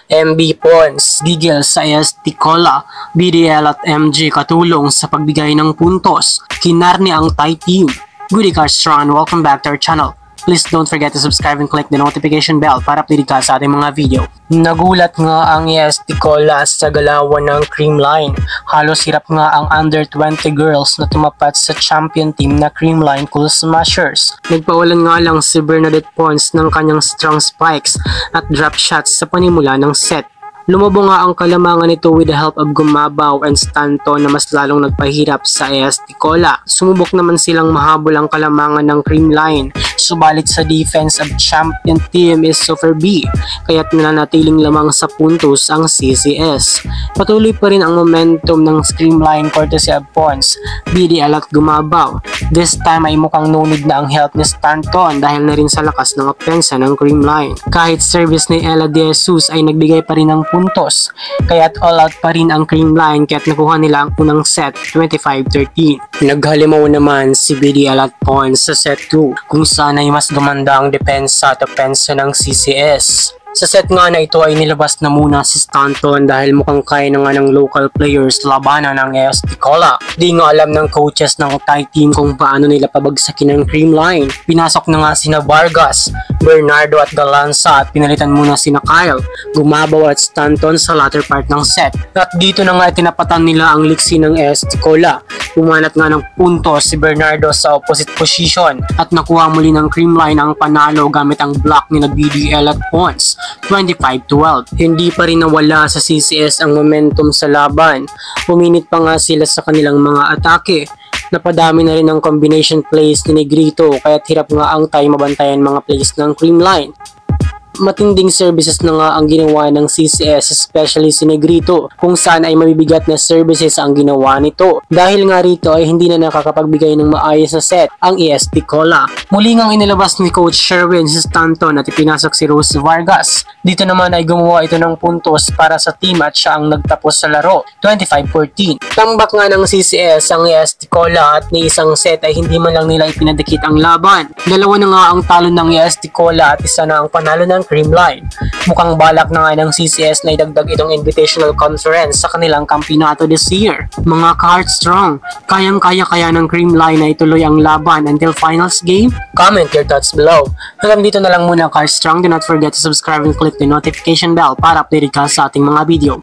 MB Pons, gigil sa AST Cola, BDL at MG katulong sa pagbigay ng puntos, kinarni ang Thai team. Goody Carstron, welcome back to our channel. Please don't forget to subscribe and click the notification bell para updated ka sa ating mga video. Nagulat nga ang AST Cola sa galawan ng Creamline. Halos hirap nga ang under 20 girls na tumapat sa champion team na Creamline Cool Smashers. Nagpawalan nga lang si Bernadette Pons ng kanyang strong spikes at drop shots sa panimula ng set. Lumabo nga ang kalamangan nito with the help of Gumabaw and Stanton na mas lalong nagpahirap sa AST Cola. Sumubok naman silang mahabol ang kalamangan ng Creamline, subalit sa defense of champion team is Super B, kaya't nananatiling lamang sa puntos ang CCS. Patuloy pa rin ang momentum ng Creamline courtesy of Pons, BDL at Gumabaw. This time ay mukhang no need na ang help ni Stanton dahil na rin sa lakas ng opensa ng Creamline. Kahit service ni Ella De Jesus ay nagbigay pa rin ng puntos, kaya't all out pa rin ang Creamline kaya't nakuha nila ang unang set 25-13. Naghalimaw naman si BDL at Pons sa set 2 kung saan ay mas gumanda ang depensa at opensa ng CCS. Sa set nga na ito ay nilabas na muna si Stanton dahil mukhang kaya na nga ng local players labanan ng AST Cola. Di nga alam ng coaches ng Thai team kung paano nila pabagsakin ang Creamline. Pinasok na nga sina Vargas, Bernardo at Galanza at pinalitan muna sina Kyle, Gumabaw at Stanton sa latter part ng set. At dito na nga tinapatan nila ang liksi ng AST Cola. Pumanat nga ng puntos si Bernardo sa opposite position at nakuha muli ng Creamline ang panalo gamit ang block ni BDL at Pons. 25-12. Hindi pa rin nawala sa CCS ang momentum sa laban. Puminit pa nga sila sa kanilang mga atake. Napadami na rin ang combination plays ni Negrito kaya't hirap nga ang Thai mabantayan mga plays ng Creamline. Matinding services na nga ang ginawa ng CCS, especially si Negrito, kung saan ay mabibigat na services ang ginawa nito. Dahil nga rito ay hindi na nakakapagbigay ng maayos na set ang AST Cola. Muli ngang inilabas ni Coach Sherwin si Stanton at ipinasok si Rose Vargas. Dito naman ay gumawa ito ng puntos para sa team at siya ang nagtapos sa laro, 25-14. Tambak nga ng CCS ang AST Cola at ni isang set ay hindi man lang nila ipinadikit ang laban. Dalawa na nga ang talo ng AST Cola at isa na ang panalo ng Creamline. Mukhang balak na nga ng CCS na idagdag itong invitational conference sa kanilang kampyonato this year. Mga ka-Heartstrong, kayang-kaya kaya ng Creamline na ituloy ang laban until finals game? Comment your thoughts below. Hanggang dito na lang muna ka-Heartstrong. Do not forget to subscribe and click the notification bell para updated ka sa ating mga video.